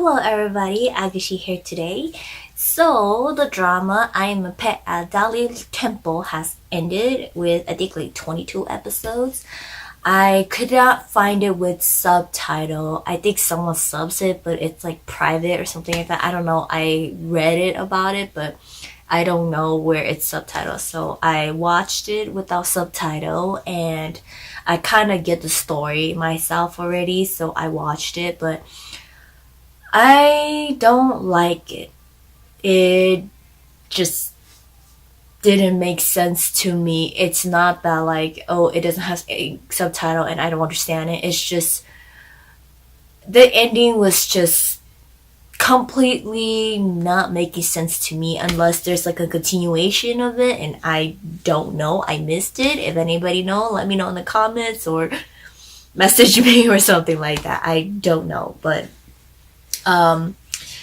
Hello everybody, Agashe here today. So the drama I Am a Pet at Dali Temple has ended with I think like 22 episodes. I could not find it with subtitle. I think someone subs it, but it's like private or something like that. I don't know. I read it about it, but I don't know where it's subtitled. So I watched it without subtitle and I kind of get the story myself already, so I watched it, but I don't like it. It just didn't make sense to me. It's not that like, oh, it doesn't have a subtitle and I don't understand it. It's just the ending was just completely not making sense to me unless there's like a continuation of it and I don't know. I missed it. If anybody know, let me know in the comments or message me or something like that. I don't know, but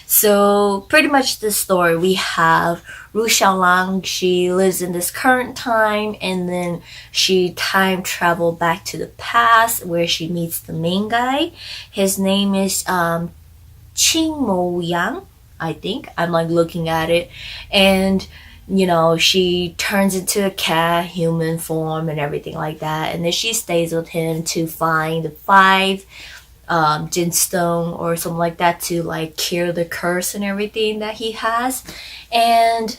so pretty much the story we have Ru Xiaolang. She lives in this current time, and then she time traveled back to the past where she meets the main guy. His name is Qing Mo Yang. I think I'm like looking at it, and she turns into a cat, human form, and everything like that, and then she stays with him to find the five Jinstone or something like that to like cure the curse and everything that he has. And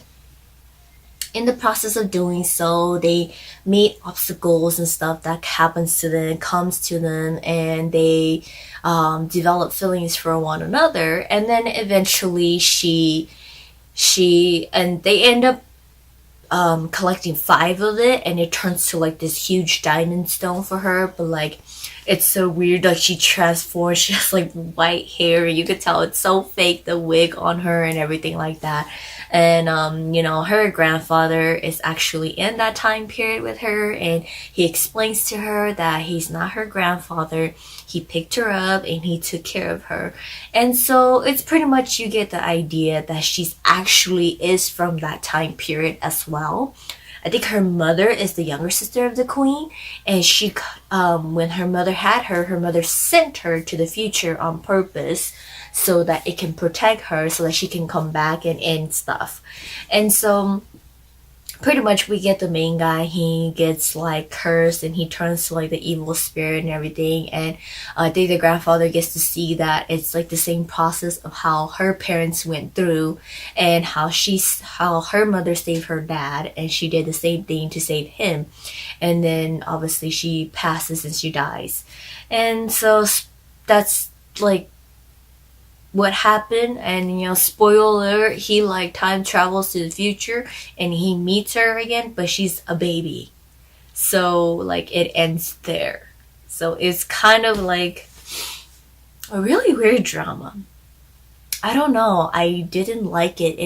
in the process of doing so, they meet obstacles and stuff that happens to them, comes to them, and they develop feelings for one another. And then eventually she and they end up collecting five of it, and it turns to like this huge diamond stone for her. But like, it's so weird, like she transforms, she has like white hair, you could tell it's so fake, the wig on her and everything like that. And her grandfather is actually in that time period with her, and he explains to her that he's not her grandfather. He picked her up and he took care of her. And so it's pretty much, you get the idea that she's actually is from that time period as well. I think her mother is the younger sister of the queen, and she, when her mother had her, her mother sent her to the future on purpose so that it can protect her, so that she can come back and end stuff. And so pretty much we get the main guy, he gets like cursed and he turns to like the evil spirit and everything. And I think the grandfather gets to see that it's like the same process of how her parents went through, and how her mother saved her dad, and she did the same thing to save him. And then obviously she passes and she dies. And so that's like what happened. And spoiler alert, he like time travels to the future and he meets her again, but she's a baby, so like it ends there. So it's kind of like a really weird drama. I don't know, I didn't like it.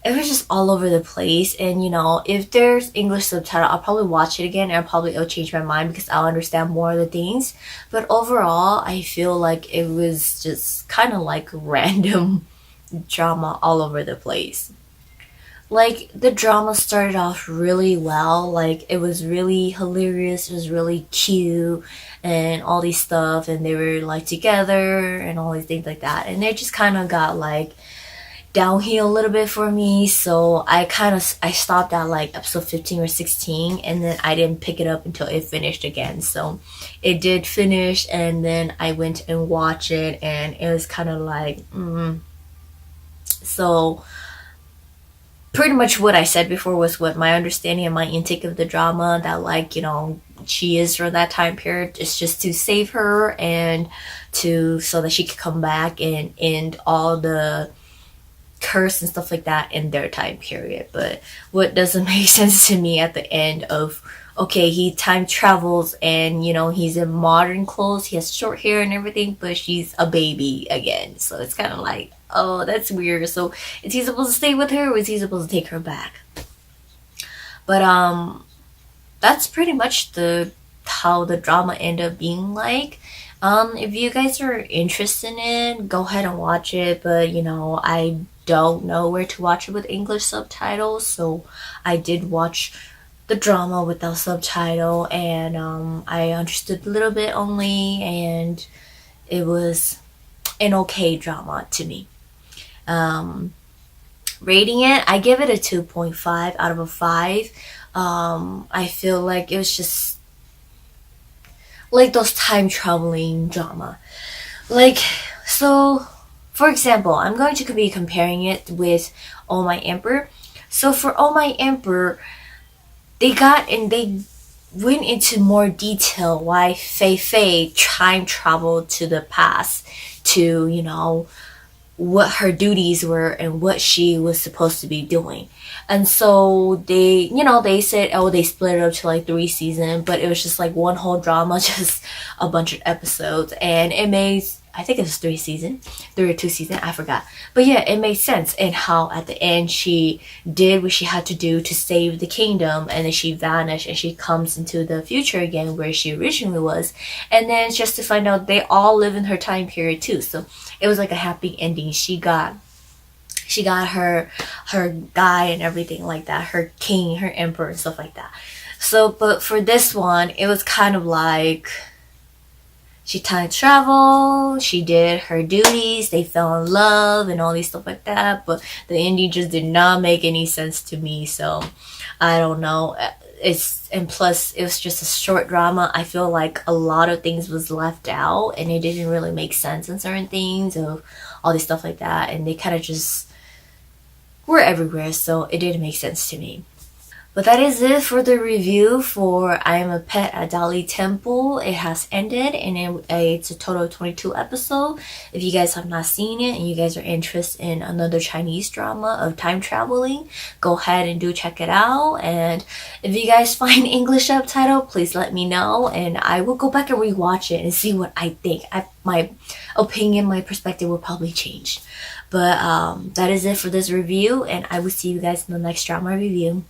It was just all over the place. And if there's English subtitle, I'll probably watch it again, and it'll change my mind because I'll understand more of the things. But overall, I feel like it was just kind of like random drama all over the place. Like, the drama started off really well, like it was really hilarious, it was really cute and all these stuff, and they were like together and all these things like that, and they just kind of got like downhill a little bit for me. So I stopped at like episode 15 or 16, and then I didn't pick it up until it finished again. So it did finish, and then I went and watched it, and it was kind of like so pretty much what I said before was what my understanding and my intake of the drama, that like she is from that time period. It's just to save her and so that she could come back and end all the curse and stuff like that in their time period. But what doesn't make sense to me at the end of, okay, he time travels and he's in modern clothes, he has short hair and everything, but she's a baby again. So it's kind of like, oh, that's weird. So is he supposed to stay with her, or is he supposed to take her back? But that's pretty much how the drama ended up being like. If you guys are interested in it, go ahead and watch it. But I don't know where to watch it with English subtitles, so I did watch the drama without subtitle, and I understood a little bit only, and it was an okay drama to me. Rating it, I give it a 2.5 out of a 5. I feel like it was just like those time traveling drama. Like, so for example, I'm going to be comparing it with Oh My Emperor. So for Oh My Emperor, they went into more detail why Fei Fei time traveled to the past to, what her duties were and what she was supposed to be doing. And so they said, oh, they split it up to like 3 seasons, but it was just like one whole drama, just a bunch of episodes. And it made, I think it was 3 or 2 seasons, I forgot. But yeah, it made sense in how at the end she did what she had to do to save the kingdom, and then she vanished and she comes into the future again where she originally was. And then just to find out they all live in her time period too. So it was like a happy ending. She got her guy and everything like that, her king, her emperor and stuff like that. So but for this one, it was kind of like she time traveled, she did her duties, they fell in love and all these stuff like that, but the ending just did not make any sense to me. So I don't know. And plus it was just a short drama. I feel like a lot of things was left out and it didn't really make sense in certain things of all this stuff like that, and they kind of just were everywhere, so it didn't make sense to me. But that is it for the review for I Am a Pet at Dali Temple. It has ended and it's a total of 22 episodes. If you guys have not seen it and you guys are interested in another Chinese drama of time traveling, go ahead and do check it out. And if you guys find English subtitle, please let me know and I will go back and rewatch it and see what I think. My opinion, my perspective will probably change. But that is it for this review, and I will see you guys in the next drama review.